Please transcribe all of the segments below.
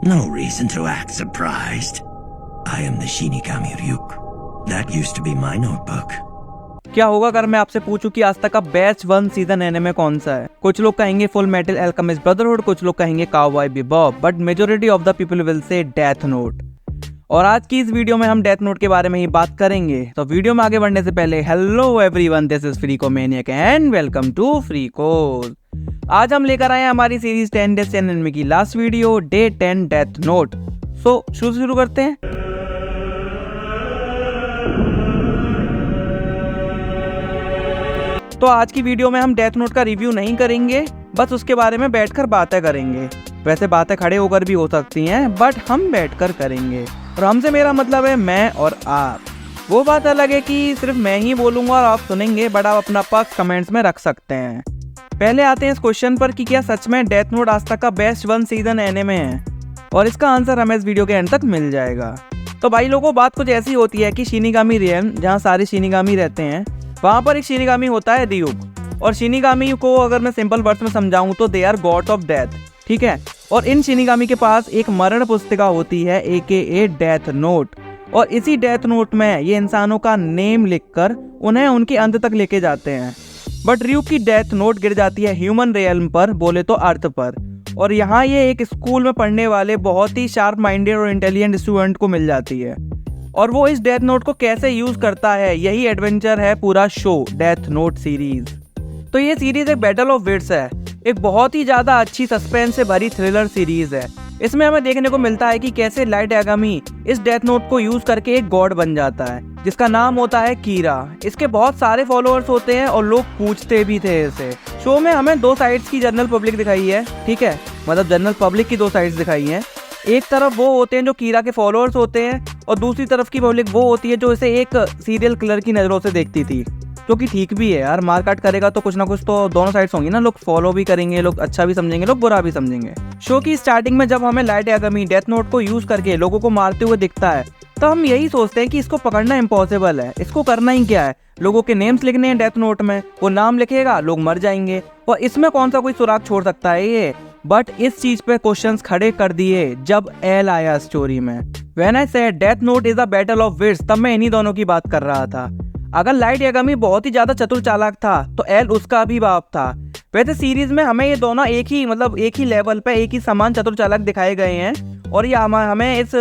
No reason to act surprised. I am the Shinigami Ryuk. That used to be my notebook. क्या होगा अगर मैं आपसे पूछूं कि आज तक का बेस्ट वन सीजन एनिमे कौन सा है? कुछ लोग कहेंगे फुल मेटल अल्केमिस्ट ब्रदरहुड, कुछ लोग कहेंगे Cowboy Bebop, but majority of the people will say Death Note. और आज की इस वीडियो में हम डेथ नोट के बारे में ही बात करेंगे। तो वीडियो में आगे बढ़ने से पहले hello everyone, this is Freakomaniac and welcome to Freakos. आज हम लेकर आए हैं हमारी सीरीज 10 डेज 10 एनिमे की last video, day 10 Death Note. So शुरू करते हैं। तो आज की वीडियो में हम डेथ नोट का रिव्यू नहीं करेंगे, बस उसके बारे में बैठकर बातें करेंगे। वैसे बातें खड़े होकर भी हो सकती हैं, बट हम बैठकर करेंगे। और हमसे मेरा मतलब है मैं और आप। वो बात अलग है कि सिर्फ मैं ही बोलूँगा और आप सुनेंगे, बट आप अपना पक्ष कमेंट्स में रख सकते हैं। पहले आते हैं इस क्वेश्चन पर कि क्या सच में डेथ नोट आज तक का बेस्ट वन सीजन एनिमे है, और इसका आंसर हमें इस वीडियो के एंड तक मिल जाएगा। तो भाई लोगों, बात कुछ ऐसी होती है कि शिनिगामी रियल्म, जहाँ सारे शिनिगामी रहते हैं, वहाँ पर एक शिनिगामी होता है रियुक। और शिनिगामी को अगर मैं सिंपल वर्ड्स में समझाऊँ तो they are gods of death, ठीक है। और इन शिनिगामी के पास एक मरण पुस्तिका होती है, AKA डेथ नोट। और इसी डेथ नोट में ये इंसानों का नेम लिखकर उन्हें उनके अंत तक लेके जाते हैं। बट रियुक की डेथ नोट गिर जाती है ह्यूमन रियल्म पर, बोले तो अर्थ पर। और यहाँ ये एक स्कूल में पढ़ने वाले बहुत ही शार्प माइंडेड और इंटेलिजेंट स्टूडेंट को मिल जाती है। और वो इस डेथ नोट को कैसे यूज करता है, यही एडवेंचर है पूरा शो डेथ नोट सीरीज। तो ये सीरीज एक बैटल ऑफ विट्स है, एक बहुत ही ज्यादा अच्छी सस्पेंस से भरी थ्रिलर सीरीज है। इसमें हमें देखने को मिलता है कि कैसे लाइट यागामी इस डेथ नोट को यूज करके एक गॉड बन जाता है, जिसका नाम होता है कीरा। इसके बहुत सारे फॉलोअर्स होते हैं और लोग पूछते भी थे इसे। शो में हमें दो साइड्स की जनरल पब्लिक दिखाई है, ठीक है, मतलब जनरल पब्लिक की दो साइड्स दिखाई हैं। एक तरफ वो होते हैं जो कीरा के फॉलोअर्स होते हैं, और दूसरी तरफ की पब्लिक वो होती है जो इसे एक सीरियल किलर की नज़रों से देखती थी, जो कि ठीक भी है यार। मार काट करेगा तो कुछ ना कुछ तो दोनों साइड्स होंगी ना, लोग फॉलो भी करेंगे, लोग अच्छा भी समझेंगे, लोग बुरा भी समझेंगे। शो की स्टार्टिंग में जब हमें लाइट यागामी डेथ नोट को यूज करके लोगों को मारते हुए दिखता है, तो हम यही सोचते हैं कि इसको पकड़ना इम्पॉसिबल है, इसको करना ही क्या है, लोगों के नेम्स लिखने हैं डेथ नोट में, वो नाम लिखेगा, लोग मर जाएंगे, और इसमें कौन सा कोई सुराग छोड़ सकता है ये। बट इस चीज पे क्वेश्चंस खड़े कर दिए जब एल आया स्टोरी में। When I said death note is a battle of wits, तब मैं इन्हीं दोनों की बात कर रहा था। अगर लाइट यागामी बहुत ही ज्यादा चतुर चालाक था, तो एल उसका भी बाप था। वैसे सीरीज में हमें ये दोनों एक ही लेवल पे एक ही समान चतुर चालाक दिखाए गए हैं, और ये हमें इस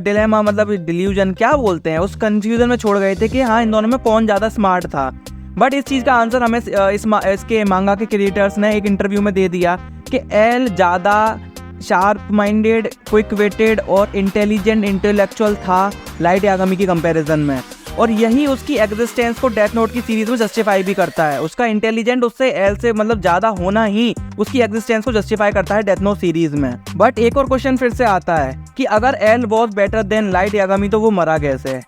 डिलेमा, मतलब डिल्यूजन क्या बोलते हैं, उस कंफ्यूजन में छोड़ गए थे कि हाँ इन दोनों में कौन ज्यादा स्मार्ट था। बट इस चीज का आंसर हमें इसके मांगा के क्रिएटर्स ने एक इंटरव्यू में दे दिया कि एल ज्यादा शार्प माइंडेड, क्विक वेटेड और इंटेलिजेंट इंटेलेक्चुअल था लाइट यागामी की कंपैरिजन में। और यही उसकी एग्जिस्टेंस को डेथ नोट की सीरीज में जस्टिफाई भी करता है। उसका इंटेलिजेंट उससे एल से मतलब ज्यादा होना ही उसकी एग्जिस्टेंस को जस्टिफाई करता है डेथ नोट सीरीज में। बट एक और क्वेश्चन फिर से आता है कि अगर L was better than light Yagami, तो वो मरा कैसे।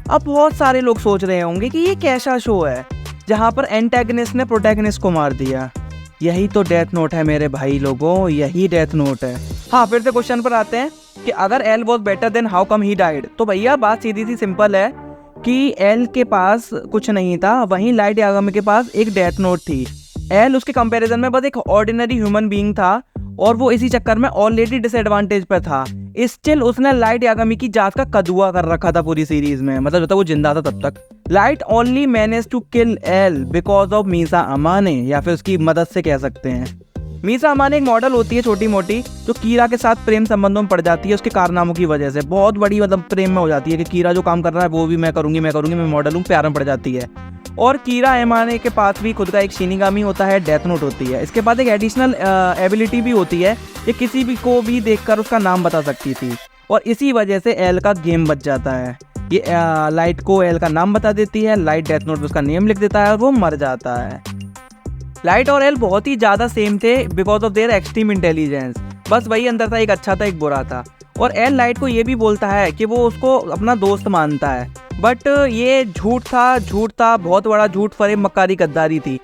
अब बहुत सारे लोग सोच रहे होंगे कि ये कैसा शो है जहाँ पर एंटेगनिस्ट ने प्रोटैगनिस्ट को मार दिया। यही तो डेथ नोट है मेरे भाई लोगों, यही डेथ नोट है। हाँ, फिर से क्वेश्चन पर आते हैं कि अगर L was better than how come he died. तो भैया बात सीधी सी सिंपल है कि एल के पास कुछ नहीं था, वहीं लाइट यागामी के पास एक डेथ नोट थी। एल उसके कंपैरिजन में बस एक ऑर्डिनरी ह्यूमन बीइंग था, और वो इसी चक्कर में ऑलरेडी डिसएडवांटेज पे था। स्टिल उसने लाइट यागामी की जात का कदुआ कर रखा था पूरी सीरीज में, मतलब जब तक वो जिंदा था तब तक। Light only manage to kill L because of Misa Amane, या फिर उसकी मदद से कह सकते हैं। मीसा अमाने एक मॉडल होती है छोटी मोटी, जो कीरा के साथ प्रेम संबंधों में पड़ जाती है उसके कारनामों की वजह से। बहुत बड़ी मतलब प्रेम में हो जाती है कि कीरा जो काम कर रहा है वो भी मैं करूंगी, मैं मॉडल हूँ, प्यार में पड़ जाती है। और कीरा एमाने के पास भी खुद का एक शिनिगामी होता है, डेथ नोट होती है। इसके बाद एक एडिशनल एबिलिटी भी होती है, ये किसी भी को भी देखकर उसका नाम बता सकती थी, और इसी वजह से एल का गेम बच जाता है। ये लाइट को एल का नाम बता देती है, लाइट डेथ नोट में उसका नेम लिख देता है और वो मर जाता है। लाइट और एल बहुत ही ज्यादा सेम थे because of their extreme intelligence. बस वही अंदर था, एक अच्छा था एक बुरा था। और एल लाइट को ये भी बोलता है कि वो उसको अपना दोस्त मानता है, बट ये झूठ था, बहुत बड़ा झूठ, फरेब मक्कारी गद्दारी थी।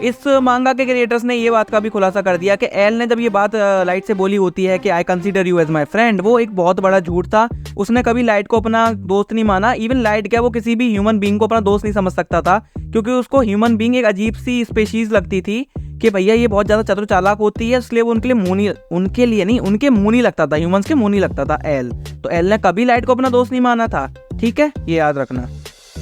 इस मांगा के क्रिएटर्स ने ये बात का भी खुलासा कर दिया कि एल ने जब ये बात लाइट से बोली होती है कि I consider you as my friend, वो एक बहुत बड़ा झूठ था। उसने कभी लाइट को अपना दोस्त नहीं माना। इवन लाइट क्या, वो किसी भी ह्यूमन बीइंग को अपना दोस्त नहीं समझ सकता था, क्योंकि उसको ह्यूमन बीइंग एक अजीब सी स्पेशीज लगती थी कि भैया ये बहुत ज़्यादा चतुर चालाक होती है, इसलिए वो उनके उनके मुंह नहीं लगता था, ह्यूमंस के मुंह नहीं लगता था एल। तो एल ने कभी लाइट को अपना दोस्त नहीं माना था, ठीक है, ये याद रखना।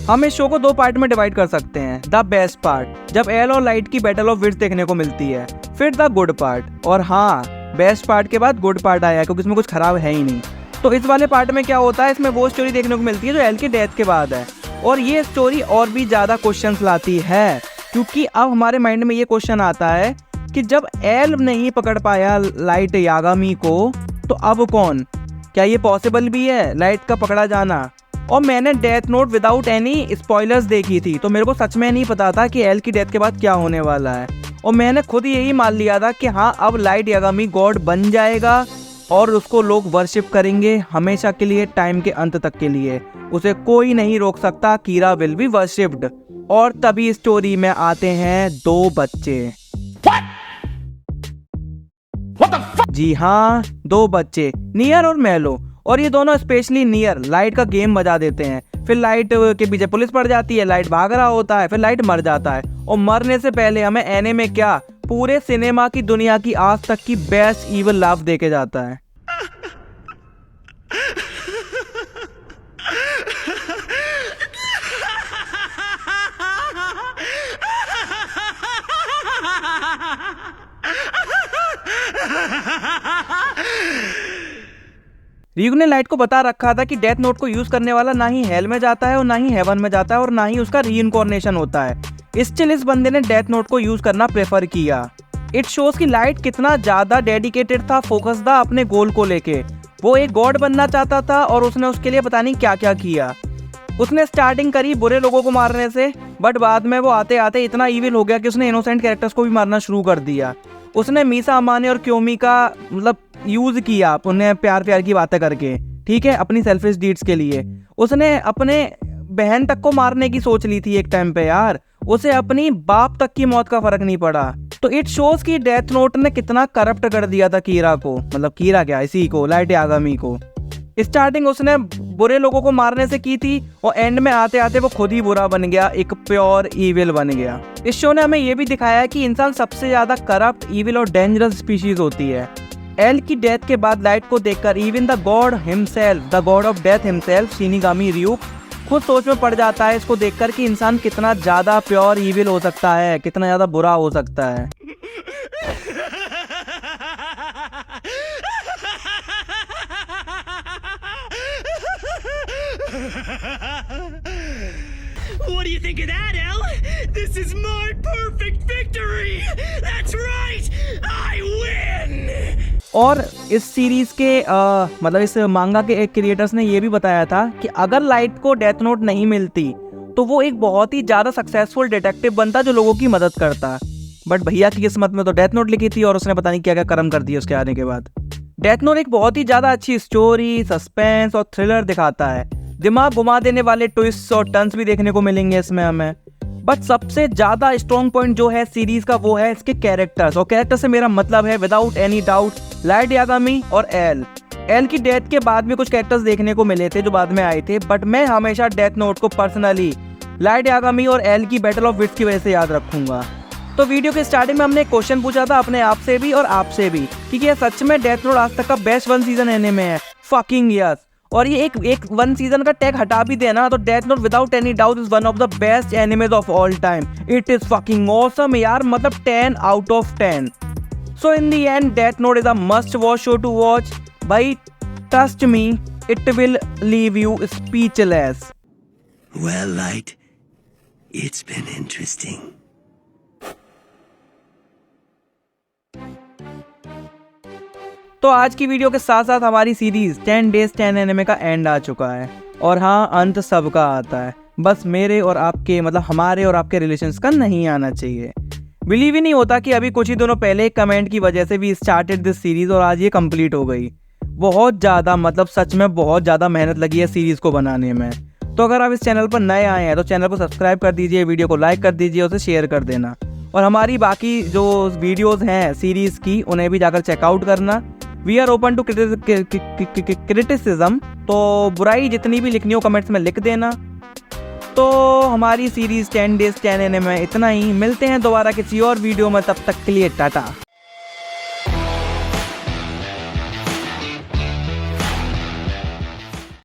हम इस शो को 2 पार्ट में डिवाइड कर सकते हैं। द बेस्ट पार्ट, जब एल और लाइट की बैटल ऑफ विट्स देखने को मिलती है, फिर द गुड पार्ट। और हाँ, बेस्ट पार्ट के बाद गुड पार्ट आया क्योंकि इसमें कुछ खराब है ही नहीं। तो इस वाले पार्ट में क्या होता है, इसमें वो स्टोरी देखने को मिलती है जो एल की डेथ के बाद है। और ये स्टोरी और भी ज़्यादा क्वेश्चंस लाती है, क्योंकि अब हमारे माइंड में ये क्वेश्चन आता है कि जब एल नहीं पकड़ पाया लाइट यागामी को, तो अब कौन? क्या ये पॉसिबल भी है लाइट का पकड़ा जाना? और मैंने death Note without any spoilers देखी थी, तो मेरे को सच में नहीं पता था कि एल की डेथ के बाद क्या होने वाला है। और मैंने खुद यही मान लिया था कि हाँ, अब लाइट यागामी गॉड बन जाएगा और उसको लोग वर्शिप करेंगे हमेशा के लिए, टाइम के अंत तक के लिए। उसे कोई नहीं रोक सकता, कीरा विल बी वर्शिप्ड। और तभी स्टोरी में आते हैं 2 बच्चे। जी हाँ, 2 बच्चे, नियर और मेलो। और ये दोनों स्पेशली नियर लाइट का गेम बजा देते हैं। फिर लाइट के पीछे पुलिस पड़ जाती है, लाइट भाग रहा होता है, फिर लाइट मर जाता है। और मरने से पहले हमें एने में क्या, पूरे सिनेमा की दुनिया की आज तक की बेस्ट इविल लाफ देके जाता है। रिग ने लाइट को बता रखा था कि डेथ नोट को यूज करने वाला ना ही हेल में जाता है और ना ही हेवन में जाता है और ना ही उसका रीइंकारनेशन होता है। स्टिल इस बंदे ने डेथ नोट को यूज करना प्रेफर किया। इट शोज कि लाइट कितना ज्यादा डेडिकेटेड था, फोकस था अपने गोल को लेके। वो एक गॉड बनना चाहता था और उसने उसके लिए पता नहीं क्या क्या किया। उसने स्टार्टिंग करी बुरे लोगों को मारने से, बट बाद में वो आते आते इतना इविल हो गया कि उसने इनोसेंट कैरेक्टर्स को भी मारना शुरू कर दिया। उसने मीसा अमाने और क्योमी का मतलब यूज किया, उन्हें प्यार प्यार की बातें करके, ठीक है, अपनी सेल्फिश डीड्स के लिए। उसने अपने बहन तक को मारने की सोच ली थी एक टाइम पे यार। उसे अपनी बाप तक की मौत का फर्क नहीं पड़ा। तो इट शोज कि डेथ नोट ने कितना करप्ट कर दिया था कीरा को, मतलब कीरा क्या, इसी को, लाइट यागामी को। स्टार्टिंग उसने बुरे लोगों को मारने से की थी और एंड में आते आते वो खुद ही बुरा बन गया, एक प्योर इविल बन गया। इस शो ने हमें ये भी दिखाया कि इंसान सबसे ज्यादा करप्ट, इविल और डेंजरस स्पीशीज होती है। एल की डेथ के बाद लाइट को देखकर even the God himself, the God of death himself, shinigami ryuk, खुद सोच में पड़ जाता है इसको देखकर कि इंसान कितना ज्यादा प्योर इविल हो सकता है, कितना ज्यादा बुरा हो सकता है। What do you think of that, El? This is my perfect victory! That's right! I win! और इस सीरीज के मतलब इस मांगा के एक क्रिएटर्स ने ये भी बताया था कि अगर लाइट को डेथ नोट नहीं मिलती तो वो एक बहुत ही ज़्यादा सक्सेसफुल डिटेक्टिव बनता जो लोगों की मदद करता। बट भैया की किस्मत में तो डेथ नोट लिखी थी और उसने पता नहीं क्या क्या कर्म कर दिया उसके आने के बाद। डेथ नोट एक बहुत ही ज़्यादा अच्छी स्टोरी, सस्पेंस और थ्रिलर दिखाता है। दिमाग घुमा देने वाले ट्विस्ट और टर्न्स भी देखने को मिलेंगे इसमें हमें। बट सबसे ज़्यादा स्ट्रॉन्ग पॉइंट जो है सीरीज का वो है इसके कैरेक्टर्स। और कैरेक्टर से मेरा मतलब है without any doubt light Yagami और एल की डेथ के बाद भी कुछ कैरेक्टर्स देखने को मिले थे जो बाद में आए थे, बट मैं हमेशा डेथ नोट को पर्सनली लाइट यागामी और एल की बैटल ऑफ विट्स की वजह से याद रखूंगा। तो वीडियो के स्टार्टिंग में हमने एक क्वेश्चन पूछा था अपने आप से भी और आपसे भी कि क्या सच में डेथ नोट आज तक का बेस्ट 1 सीजन एनिमे है? Fucking yes. और ये एक 1 सीजन का टैग हटा भी देना तो Death Note without any doubt is one of the best animes of all time. It is fucking awesome यार, मतलब 10 out of 10। So in the end Death note is a must watch show to watch. भाई trust me, it will leave you speechless. Well, Light, it's been interesting. तो आज की video के साथ साथ हमारी सीरीज 10 Days 10 एनिमे का and आ चुका है। और हाँ, अंत सबका आता है, बस मेरे और आपके मतलब हमारे और आपके रिलेशंस का नहीं आना चाहिए। बिलीव ही नहीं होता कि अभी कुछ ही दिनों पहले एक कमेंट की वजह से भी स्टार्टेड दिस सीरीज और आज ये कंप्लीट हो गई। बहुत ज़्यादा मतलब सच में बहुत ज़्यादा मेहनत लगी है सीरीज़ को बनाने में। तो अगर आप इस चैनल पर नए आए हैं तो चैनल को सब्सक्राइब कर दीजिए, वीडियो को लाइक कर दीजिए, उसे शेयर कर देना। और हमारी बाकी जो वीडियोस हैं सीरीज़ की उन्हें भी जाकर चेकआउट करना। We are open to criticism, तो बुराई जितनी भी लिखनी हो कमेंट्स में लिख देना। तो हमारी सीरीज 10 Days 10 Anime में इतना ही। मिलते हैं दोबारा किसी और वीडियो में, तब तक के लिए टाटा।